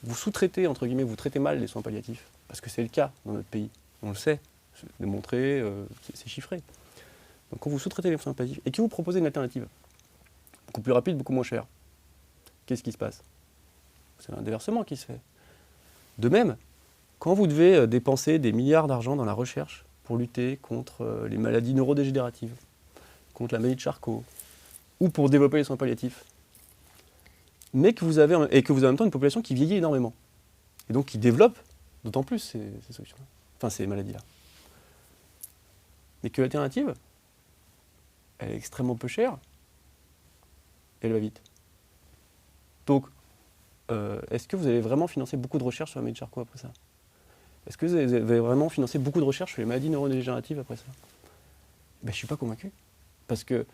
vous sous-traitez, entre guillemets, vous traitez mal les soins palliatifs, parce que c'est le cas dans notre pays, on le sait, c'est démontré, c'est chiffré. Donc quand vous sous-traitez les soins palliatifs et que vous proposez une alternative, beaucoup plus rapide, beaucoup moins cher, qu'est-ce qui se passe? C'est un déversement qui se fait. De même, quand vous devez dépenser des milliards d'argent dans la recherche pour lutter contre les maladies neurodégénératives, contre la maladie de Charcot, ou pour développer les soins palliatifs, mais que vous avez en même temps une population qui vieillit énormément, et donc qui développe d'autant plus ces solutions-là, enfin ces maladies-là. Mais que l'alternative, elle est extrêmement peu chère, et elle va vite. Donc, est-ce que vous allez vraiment financer beaucoup de recherches sur la maladie de Charcot après ça? Est-ce que vous allez vraiment financer beaucoup de recherches sur les maladies neurodégénératives après ça? Ben, je ne suis pas convaincu. Parce que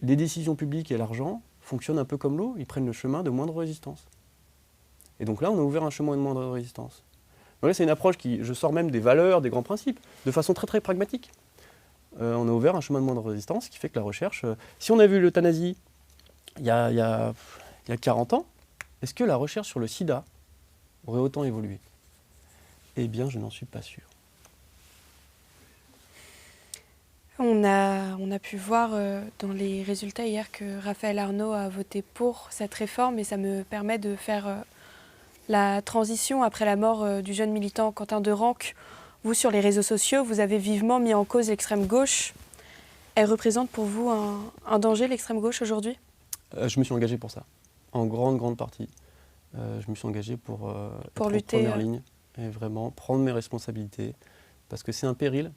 les décisions publiques et l'argent fonctionnent un peu comme l'eau, ils prennent le chemin de moindre résistance. Et donc là, on a ouvert un chemin de moindre résistance. Donc là, c'est une approche qui, je sors même des valeurs, des grands principes, de façon très très pragmatique. On a ouvert un chemin de moindre résistance qui fait que la recherche... si on a vu l'euthanasie il y a 40 ans, est-ce que la recherche sur le sida aurait autant évolué? Eh bien, je n'en suis pas sûr. On a pu voir dans les résultats hier que Raphaël Arnaud a voté pour cette réforme et ça me permet de faire la transition après la mort du jeune militant Quentin Derenque. Vous, sur les réseaux sociaux, vous avez vivement mis en cause l'extrême gauche. Elle représente pour vous un danger, l'extrême gauche, aujourd'hui? Je me suis engagé pour ça, en grande partie. Je me suis engagé pour lutter en première ligne et vraiment prendre mes responsabilités, parce que c'est un péril.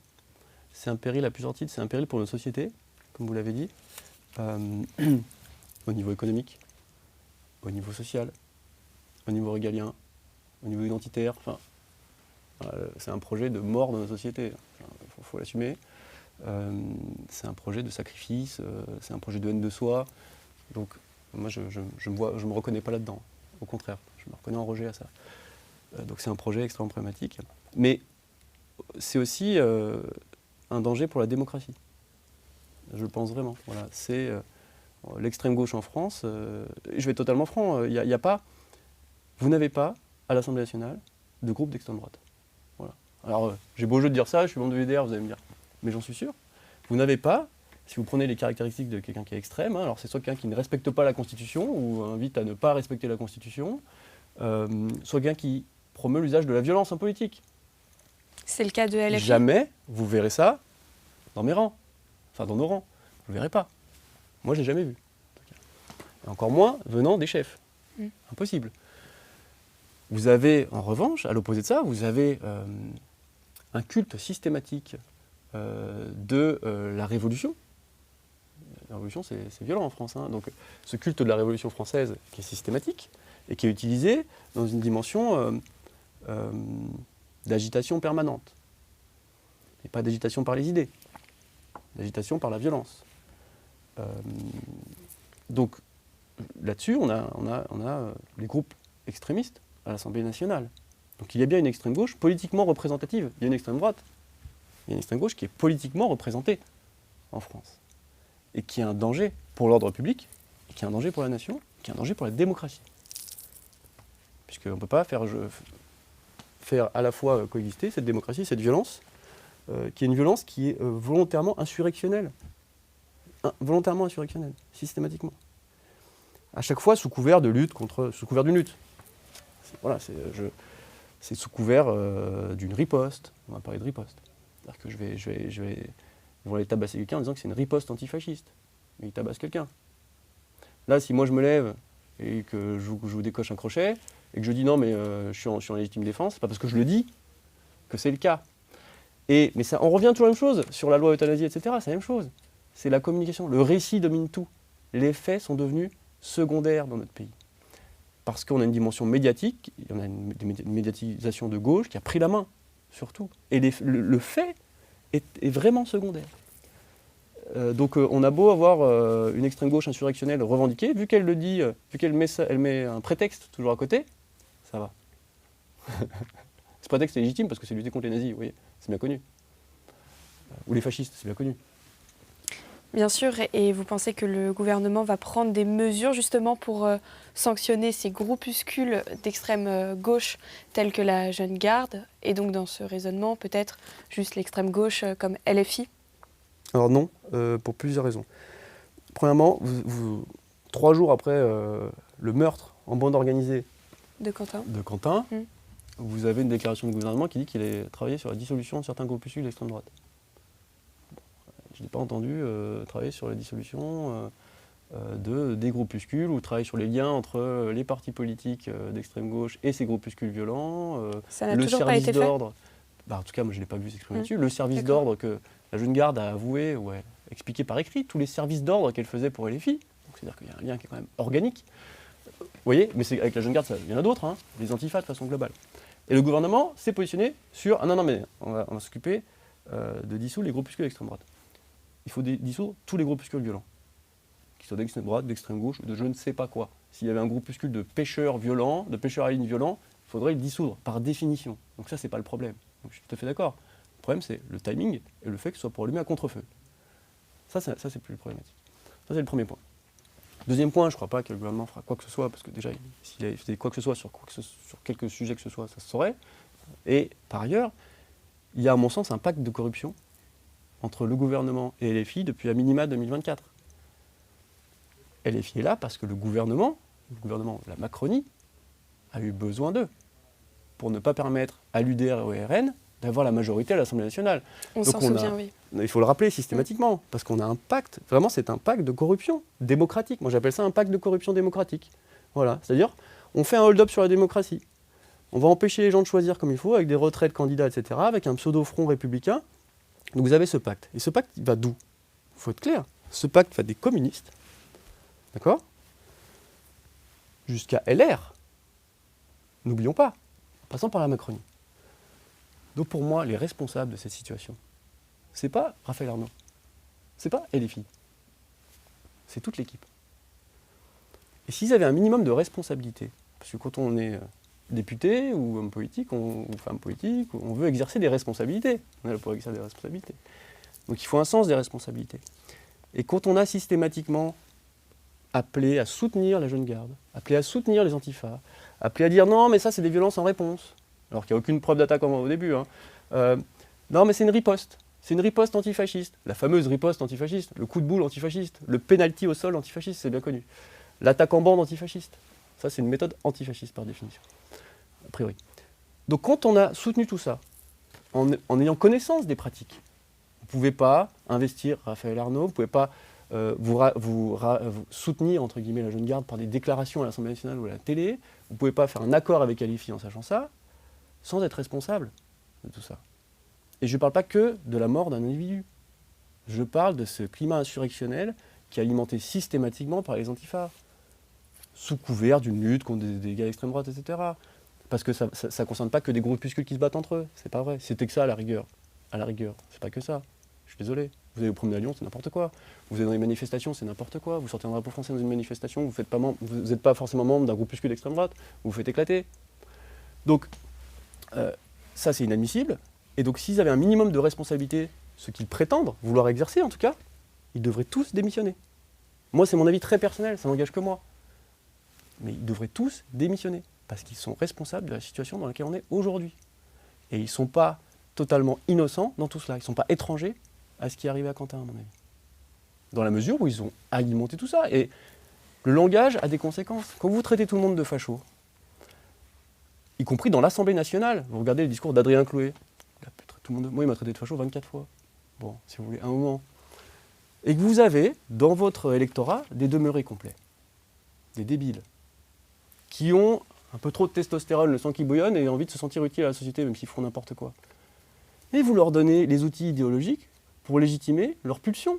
C'est un péril à plusieurs titres, c'est un péril pour notre société, comme vous l'avez dit, au niveau économique, au niveau social, au niveau régalien, au niveau identitaire. Enfin, c'est un projet de mort de notre société, il faut l'assumer. C'est un projet de sacrifice, c'est un projet de haine de soi. Donc moi, je me reconnais pas là-dedans, au contraire, je me reconnais en rejet à ça. Donc c'est un projet extrêmement problématique. Mais c'est aussi... un danger pour la démocratie. Je le pense vraiment. Voilà. C'est l'extrême gauche en France. Je vais être totalement franc. Y a pas, vous n'avez pas, à l'Assemblée nationale, de groupe d'extrême droite. Voilà. Alors, j'ai beau jeu de dire ça, je suis membre de l'UDR, vous allez me dire. Mais j'en suis sûr. Vous n'avez pas, si vous prenez les caractéristiques de quelqu'un qui est extrême, alors c'est soit quelqu'un qui ne respecte pas la Constitution, ou invite à ne pas respecter la Constitution, soit quelqu'un qui promeut l'usage de la violence en politique. C'est le cas de LFI. Jamais vous verrez ça dans mes rangs, enfin dans nos rangs. Vous ne le verrez pas. Moi, je ne l'ai jamais vu. Et encore moins venant des chefs. Impossible. Vous avez, en revanche, à l'opposé de ça, vous avez un culte systématique de la Révolution. La Révolution, c'est violent en France. Hein. Donc, ce culte de la Révolution française qui est systématique et qui est utilisé dans une dimension d'agitation permanente. Et pas d'agitation par les idées, d'agitation par la violence. Donc là-dessus, on a les groupes extrémistes à l'Assemblée nationale. Donc il y a bien une extrême gauche politiquement représentative. Il y a une extrême droite. Il y a une extrême gauche qui est politiquement représentée en France. Et qui est un danger pour l'ordre public, et qui est un danger pour la nation, qui est un danger pour la démocratie. Puisqu'on ne peut pas faire à la fois coexister cette démocratie, cette violence, qui est une violence qui est volontairement insurrectionnelle. Volontairement insurrectionnelle, systématiquement. À chaque fois sous couvert de lutte sous couvert d'une lutte. C'est sous couvert d'une riposte. On va parler de riposte. C'est-à-dire que je vais vont aller tabasser quelqu'un en disant que c'est une riposte antifasciste. Mais ils tabassent quelqu'un. Là, si moi je me lève et que je vous décoche un crochet, et que je dis non mais je suis en légitime défense, c'est pas parce que je le dis que c'est le cas. Mais ça, on revient toujours à la même chose, sur la loi euthanasie, etc., c'est la même chose. C'est la communication, le récit domine tout. Les faits sont devenus secondaires dans notre pays. Parce qu'on a une dimension médiatique, on a une médiatisation de gauche qui a pris la main, surtout. Et le fait est vraiment secondaire. Donc on a beau avoir une extrême gauche insurrectionnelle revendiquée, vu qu'elle le dit, vu qu'elle met un prétexte toujours à côté, ça va. Ce prétexte est légitime parce que c'est lutter contre les nazis, vous voyez, c'est bien connu. Ou les fascistes, c'est bien connu. Bien sûr, et vous pensez que le gouvernement va prendre des mesures justement pour sanctionner ces groupuscules d'extrême gauche tels que la Jeune Garde, et donc dans ce raisonnement peut-être juste l'extrême gauche comme LFI? Alors non, pour plusieurs raisons. Premièrement, 3 jours après le meurtre en bande organisée De Quentin. de Quentin, vous avez une déclaration du gouvernement qui dit qu'il allait travailler sur la dissolution de certains groupuscules d'extrême droite. Je n'ai pas entendu travailler sur la dissolution des groupuscules ou travailler sur les liens entre les partis politiques d'extrême gauche et ces groupuscules violents. Ça n'a Le toujours pas service été fait? d'ordre, en tout cas moi je ne l'ai pas vu s'exprimer là-dessus, le service d'ordre que la Jeune Garde a avoué ou a expliqué par écrit, tous les services d'ordre qu'elle faisait pour LFI, donc c'est-à-dire qu'il y a un lien qui est quand même organique. Vous voyez, mais avec la Jeune Garde, il y en a d'autres, les antifas de façon globale. Et le gouvernement s'est positionné sur « Ah non, mais on va s'occuper de dissoudre les groupuscules d'extrême droite. Il faut dissoudre tous les groupuscules violents, qu'ils soient d'extrême droite, d'extrême gauche, ou de je ne sais pas quoi. S'il y avait un groupuscule de pêcheurs violents, de pêcheurs à ligne violents, il faudrait le dissoudre, par définition. Donc ça, c'est pas le problème. Donc je suis tout à fait d'accord. Le problème, c'est le timing et le fait que ce soit pour allumer à contre-feu. Ça c'est plus problématique. Ça, c'est le premier point. Deuxième point, je ne crois pas que le gouvernement fera quoi que ce soit, parce que déjà, s'il avait fait quoi que ce soit sur quelques sujets que ce soit, ça se saurait. Et par ailleurs, il y a à mon sens un pacte de corruption entre le gouvernement et LFI depuis à minima 2024. LFI est là parce que le gouvernement, la Macronie, a eu besoin d'eux pour ne pas permettre à l'UDR et au RN d'avoir la majorité à l'Assemblée nationale. On s'en souvient, oui. Il faut le rappeler systématiquement, parce qu'on a un pacte, vraiment c'est un pacte de corruption démocratique. Moi j'appelle ça un pacte de corruption démocratique. Voilà, c'est-à-dire on fait un hold-up sur la démocratie. On va empêcher les gens de choisir comme il faut, avec des retraits de candidats, etc., avec un pseudo-front républicain. Donc vous avez ce pacte. Et ce pacte, il va d'où? Il faut être clair. Ce pacte va des communistes, d'accord, jusqu'à LR. N'oublions pas, en passant par la Macronie. Donc pour moi, les responsables de cette situation, c'est pas Raphaël Arnaud, c'est pas LFI, c'est toute l'équipe. Et s'ils avaient un minimum de responsabilité, parce que quand on est député ou homme politique ou femme politique, on veut exercer des responsabilités. On est là pour exercer des responsabilités. Donc il faut un sens des responsabilités. Et quand on a systématiquement appelé à soutenir la Jeune Garde, appelé à soutenir les antifas, appelé à dire non mais ça c'est des violences en réponse, alors qu'il n'y a aucune preuve d'attaque au début, non mais c'est une riposte. C'est une riposte antifasciste, la fameuse riposte antifasciste, le coup de boule antifasciste, le penalty au sol antifasciste, c'est bien connu. L'attaque en bande antifasciste, ça c'est une méthode antifasciste par définition, a priori. Donc quand on a soutenu tout ça, en ayant connaissance des pratiques, vous ne pouvez pas investir Raphaël Arnaud, vous ne pouvez pas vous soutenir entre guillemets la Jeune Garde par des déclarations à l'Assemblée nationale ou à la télé, vous ne pouvez pas faire un accord avec LFI en sachant ça, sans être responsable de tout ça. Et je ne parle pas que de la mort d'un individu. Je parle de ce climat insurrectionnel qui est alimenté systématiquement par les antifas, sous couvert d'une lutte contre des gars d'extrême droite, etc. Parce que ça ne concerne pas que des groupuscules qui se battent entre eux. C'est pas vrai. C'était que ça à la rigueur. À la rigueur, c'est pas que ça. Je suis désolé. Vous allez vous promener à Lyon, c'est n'importe quoi. Vous allez dans les manifestations, c'est n'importe quoi. Vous sortez un drapeau français dans une manifestation, vous n'êtes pas forcément membre d'un groupuscule d'extrême droite, vous vous faites éclater. Donc, ça c'est inadmissible. Et donc s'ils avaient un minimum de responsabilité, ce qu'ils prétendent vouloir exercer en tout cas, ils devraient tous démissionner. Moi c'est mon avis très personnel, ça n'engage que moi. Mais ils devraient tous démissionner, parce qu'ils sont responsables de la situation dans laquelle on est aujourd'hui. Et ils ne sont pas totalement innocents dans tout cela, ils ne sont pas étrangers à ce qui est arrivé à Quentin à mon avis. Dans la mesure où ils ont alimenté tout ça. Et le langage a des conséquences. Quand vous traitez tout le monde de facho, y compris dans l'Assemblée nationale, vous regardez le discours d'Adrien Clouet, moi il m'a traité de facho 24 fois. Bon, si vous voulez, un moment. Et que vous avez, dans votre électorat, des demeurés complets. Des débiles. Qui ont un peu trop de testostérone, le sang qui bouillonne, et envie de se sentir utile à la société, même s'ils font n'importe quoi. Et vous leur donnez les outils idéologiques pour légitimer leur pulsion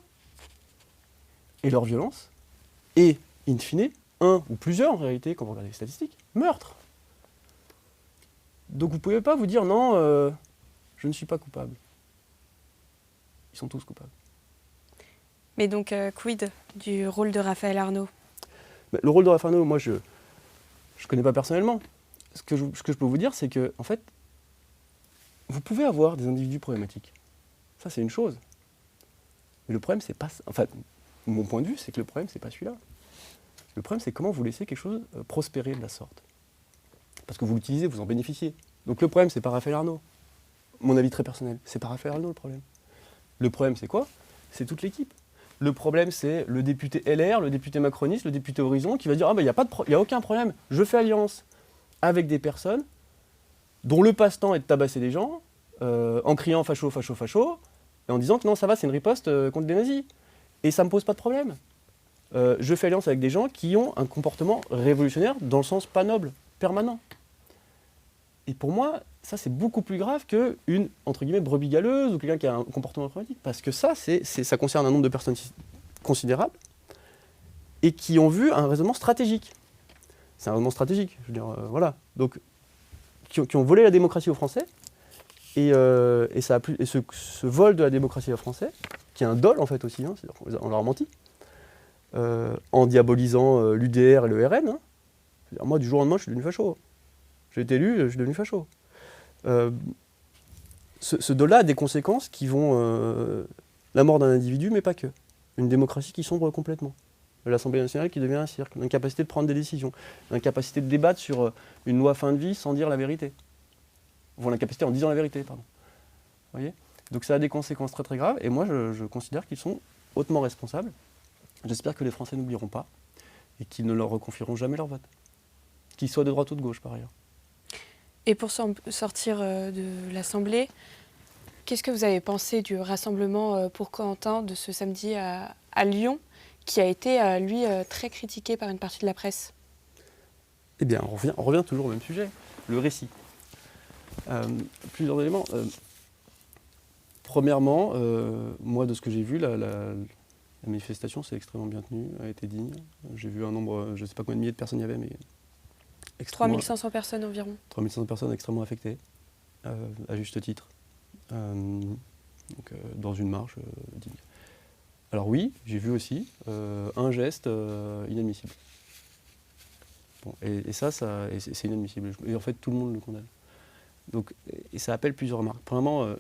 et leur violence, et, in fine, un ou plusieurs, en réalité, quand vous regardez les statistiques, meurtres. Donc vous ne pouvez pas vous dire non, je ne suis pas coupable. Ils sont tous coupables. Mais donc, quid du rôle de Raphaël Arnaud? Le rôle de Raphaël Arnaud, moi je ne connais pas personnellement. Ce que je peux vous dire, c'est que, en fait, vous pouvez avoir des individus problématiques. Ça, c'est une chose. Mais le problème, c'est pas... Enfin, mon point de vue, c'est que le problème, c'est pas celui-là. Le problème, c'est comment vous laissez quelque chose prospérer de la sorte. Parce que vous l'utilisez, vous en bénéficiez. Donc le problème, c'est pas Raphaël Arnaud. Mon avis très personnel, c'est pas Raphaël Arnaud le problème. Le problème, c'est quoi? C'est toute l'équipe. Le problème, c'est le député LR, le député macroniste, le député Horizon qui va dire « Ah ben, il n'y a aucun problème, je fais alliance avec des personnes dont le passe-temps est de tabasser des gens, en criant facho, facho, facho, et en disant que non, ça va, c'est une riposte contre les nazis. Et ça ne me pose pas de problème. Je fais alliance avec des gens qui ont un comportement révolutionnaire dans le sens pas noble, permanent. Et pour moi, ça c'est beaucoup plus grave qu'une, entre guillemets, brebis galeuse ou quelqu'un qui a un comportement problématique. Parce que ça concerne un nombre de personnes considérable et qui ont vu un raisonnement stratégique. C'est un raisonnement stratégique, je veux dire, voilà. Donc, qui ont volé la démocratie aux Français et ce vol de la démocratie aux Français, qui est un dol en fait aussi, hein, on leur a menti, en diabolisant l'UDR et le RN. Hein. Moi, du jour au lendemain, je suis devenu facho. J'ai été élu, je suis devenu facho. Ce dol-là a des conséquences qui vont... la mort d'un individu, mais pas que. Une démocratie qui sombre complètement. L'Assemblée nationale qui devient un cirque. L'incapacité de prendre des décisions. L'incapacité de débattre sur une loi fin de vie sans dire la vérité. Enfin, l'incapacité en disant la vérité, pardon. Vous voyez ? Donc ça a des conséquences très très graves. Et moi, je considère qu'ils sont hautement responsables. J'espère que les Français n'oublieront pas et qu'ils ne leur reconfieront jamais leur vote. Qu'ils soient de droite ou de gauche, par ailleurs. Et pour sortir de l'Assemblée, qu'est-ce que vous avez pensé du rassemblement pour Corentin de ce samedi à Lyon, qui a été, lui, très critiqué par une partie de la presse? Eh bien, on revient toujours au même sujet, le récit. Plusieurs éléments. Premièrement, moi, de ce que j'ai vu, la manifestation s'est extrêmement bien tenue, a été digne. J'ai vu un nombre, je ne sais pas combien de milliers de personnes il y avait, mais... 3500 personnes environ. 3500 personnes extrêmement affectées, à juste titre, dans une marche digne. Alors oui, j'ai vu aussi un geste inadmissible. Bon, et c'est inadmissible. Et en fait, tout le monde le condamne. Donc, et ça appelle plusieurs remarques. Premièrement, je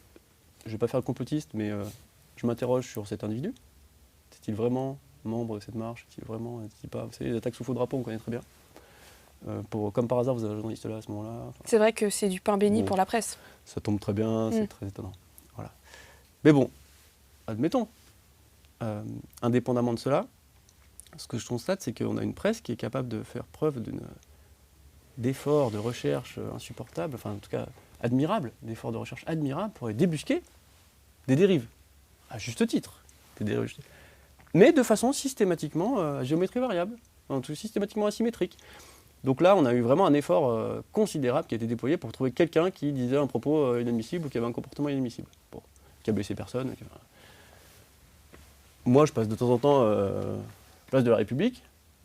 ne vais pas faire le complotiste, mais je m'interroge sur cet individu. Est-il vraiment membre de cette marche? Est-il vraiment, est-il pas? Vous savez, les attaques sous faux drapeau, on connaît très bien. Comme par hasard, vous avez un journaliste là à ce moment-là. Enfin, c'est vrai que c'est du pain béni pour la presse. Ça tombe très bien, c'est très étonnant. Voilà. Mais bon, admettons, indépendamment de cela, ce que je constate, c'est qu'on a une presse qui est capable de faire preuve d'efforts de recherche insupportables, enfin en tout cas admirables, d'efforts de recherche admirables pour débusquer des dérives, à juste titre, des dérives, mais de façon systématiquement à géométrie variable, systématiquement asymétrique. Donc là, on a eu vraiment un effort considérable qui a été déployé pour trouver quelqu'un qui disait un propos inadmissible ou qui avait un comportement inadmissible, qui a blessé personne. Moi, je passe de temps en temps place de la République,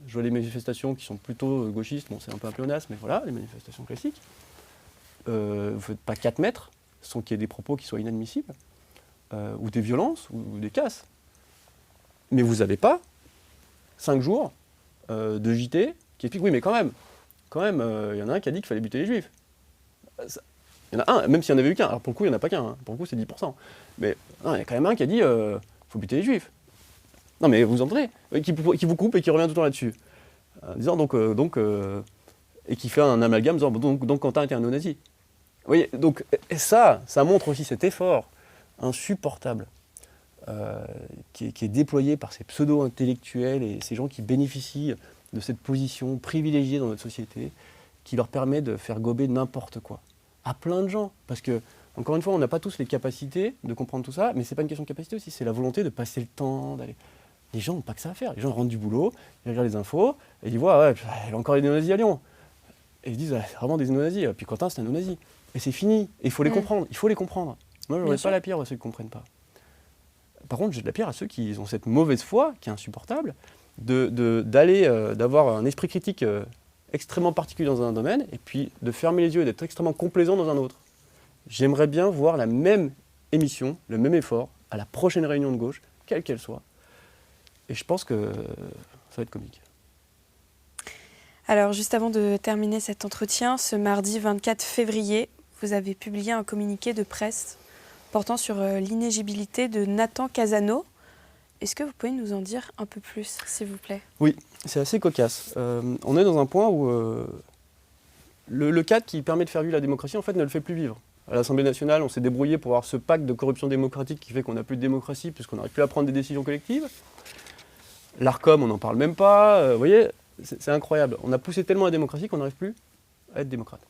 je vois les manifestations qui sont plutôt gauchistes, bon c'est un peu un pléonasme, mais voilà, les manifestations classiques. Vous ne faites pas 4 mètres sans qu'il y ait des propos qui soient inadmissibles, ou des violences, ou des casses. Mais vous n'avez pas 5 jours de JT qui explique, oui mais quand même, y en a un qui a dit qu'il fallait buter les juifs. Il y en a un, même s'il n'y en avait eu qu'un, alors pour le coup il n'y en a pas qu'un, hein. Pour le coup c'est 10%. Mais il y a quand même un qui a dit, faut buter les juifs. Non mais vous entendez, qui vous coupe et qui revient tout le temps là-dessus. Disant et qui fait un amalgame, disant donc Quentin était un néo-nazi. Vous voyez, donc ça montre aussi cet effort insupportable qui est déployé par ces pseudo-intellectuels et ces gens qui bénéficient de cette position privilégiée dans notre société, qui leur permet de faire gober n'importe quoi, à plein de gens. Parce que, encore une fois, on n'a pas tous les capacités de comprendre tout ça, mais c'est pas une question de capacité aussi, c'est la volonté de passer le temps, d'aller... Les gens n'ont pas que ça à faire, les gens rentrent du boulot, ils regardent les infos, et ils voient, il y a encore des néo-nazis à Lyon. Et ils disent, c'est vraiment des néo-nazis, puis Quentin c'est un néo-nazi. Et c'est fini, et il faut les comprendre, Moi, je n'aurais pas la pierre à ceux qui ne comprennent pas. Par contre, j'ai de la pierre à ceux qui ont cette mauvaise foi, qui est insupportable, d'avoir un esprit critique extrêmement particulier dans un domaine, et puis de fermer les yeux et d'être extrêmement complaisant dans un autre. J'aimerais bien voir la même émission, le même effort, à la prochaine réunion de gauche, quelle qu'elle soit. Et je pense que ça va être comique. Alors, juste avant de terminer cet entretien, ce mardi 24 février, vous avez publié un communiqué de presse portant sur l'inéligibilité de Nathan Casano. Est-ce que vous pouvez nous en dire un peu plus, s'il vous plaît? Oui, c'est assez cocasse. On est dans un point où le cadre qui permet de faire vivre la démocratie, en fait, ne le fait plus vivre. À l'Assemblée nationale, on s'est débrouillé pour avoir ce pacte de corruption démocratique qui fait qu'on n'a plus de démocratie puisqu'on n'arrive plus à prendre des décisions collectives. L'ARCOM, on n'en parle même pas. Vous voyez, c'est incroyable. On a poussé tellement la démocratie qu'on n'arrive plus à être démocrate.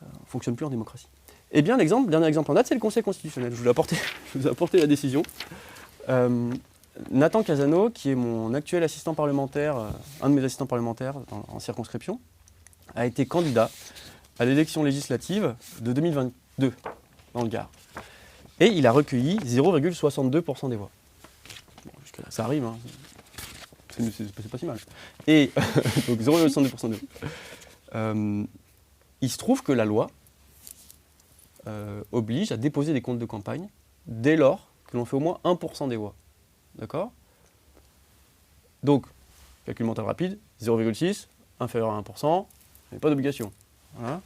On ne fonctionne plus en démocratie. Eh bien, dernier exemple en date, c'est le Conseil constitutionnel. Je vous ai apporté la décision. Nathan Casano, qui est mon actuel assistant parlementaire, un de mes assistants parlementaires en circonscription, a été candidat à l'élection législative de 2022 dans le Gard. Et il a recueilli 0,62% des voix. Bon, jusque-là, ça arrive, hein. C'est pas si mal. Et donc 0,62% des voix. Il se trouve que la loi oblige à déposer des comptes de campagne dès lors que l'on fait au moins 1% des voix. D'accord? Donc, calcul mental rapide, 0,6, inférieur à 1%, il n'y a pas d'obligation. Voilà.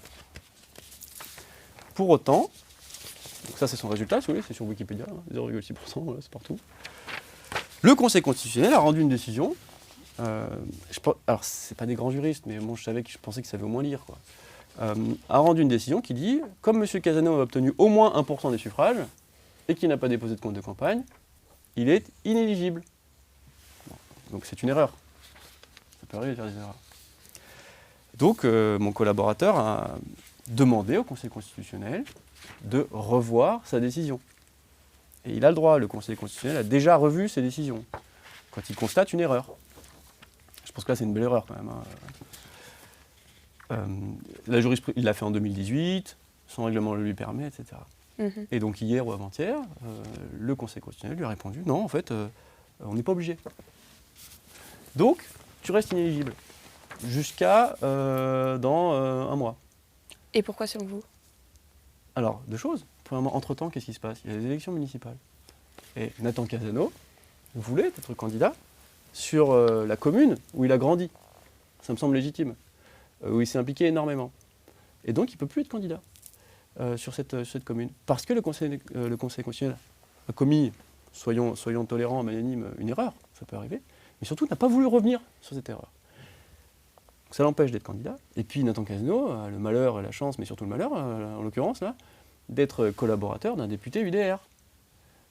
Pour autant, donc ça c'est son résultat, si vous voulez, c'est sur Wikipédia, 0,6%, voilà, c'est partout. Le Conseil constitutionnel a rendu une décision. Alors, c'est pas des grands juristes, mais bon, je pensais qu'ils savaient au moins lire, quoi. A rendu une décision qui dit, comme M. Casano a obtenu au moins 1% des suffrages, et qu'il n'a pas déposé de compte de campagne, il est inéligible. Bon, donc c'est une erreur. Ça peut arriver de faire des erreurs. Donc mon collaborateur a demandé au Conseil constitutionnel de revoir sa décision. Et il a le droit, le Conseil constitutionnel a déjà revu ses décisions, quand il constate une erreur. Je pense que là c'est une belle erreur quand même, hein. Il l'a fait en 2018, son règlement le lui permet, etc. Et donc hier ou avant-hier, le Conseil constitutionnel lui a répondu « Non, en fait, on n'est pas obligé. » Donc, tu restes inéligible jusqu'à dans un mois. Et pourquoi selon vous? Alors, deux choses. Premièrement, entre-temps, qu'est-ce qui se passe? Il y a les élections municipales. Et Nathan Casano voulait être candidat sur la commune où il a grandi. Ça me semble légitime. Où il s'est impliqué énormément. Et donc, il ne peut plus être candidat. Sur cette commune. Parce que le Conseil constitutionnel a commis, soyons tolérants, magnanimes, une erreur, ça peut arriver, mais surtout n'a pas voulu revenir sur cette erreur. Donc ça l'empêche d'être candidat. Et puis Nathan Casano a le malheur et la chance, mais surtout le malheur, en l'occurrence, là, d'être collaborateur d'un député UDR.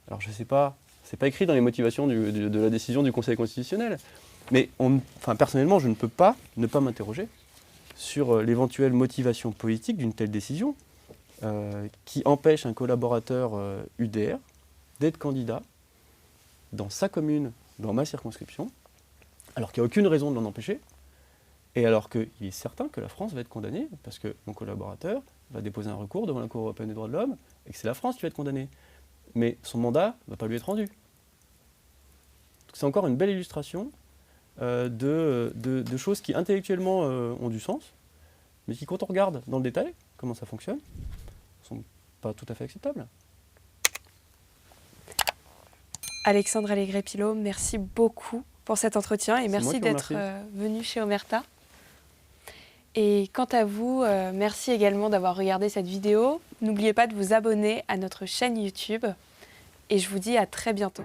Alors je ne sais pas, c'est pas écrit dans les motivations de la décision du Conseil constitutionnel, mais personnellement, je ne peux pas ne pas m'interroger sur l'éventuelle motivation politique d'une telle décision. Qui empêche un collaborateur UDR d'être candidat dans sa commune, dans ma circonscription, alors qu'il n'y a aucune raison de l'en empêcher, et alors qu'il est certain que la France va être condamnée, parce que mon collaborateur va déposer un recours devant la Cour européenne des droits de l'homme, et que c'est la France qui va être condamnée. Mais son mandat ne va pas lui être rendu. C'est encore une belle illustration de choses qui intellectuellement ont du sens, mais qui, quand on regarde dans le détail comment ça fonctionne, sont pas tout à fait acceptables. Alexandre Allègre-Pilot, merci beaucoup pour cet entretien et merci d'être venu chez Omerta. Et quant à vous, merci également d'avoir regardé cette vidéo. N'oubliez pas de vous abonner à notre chaîne YouTube et je vous dis à très bientôt.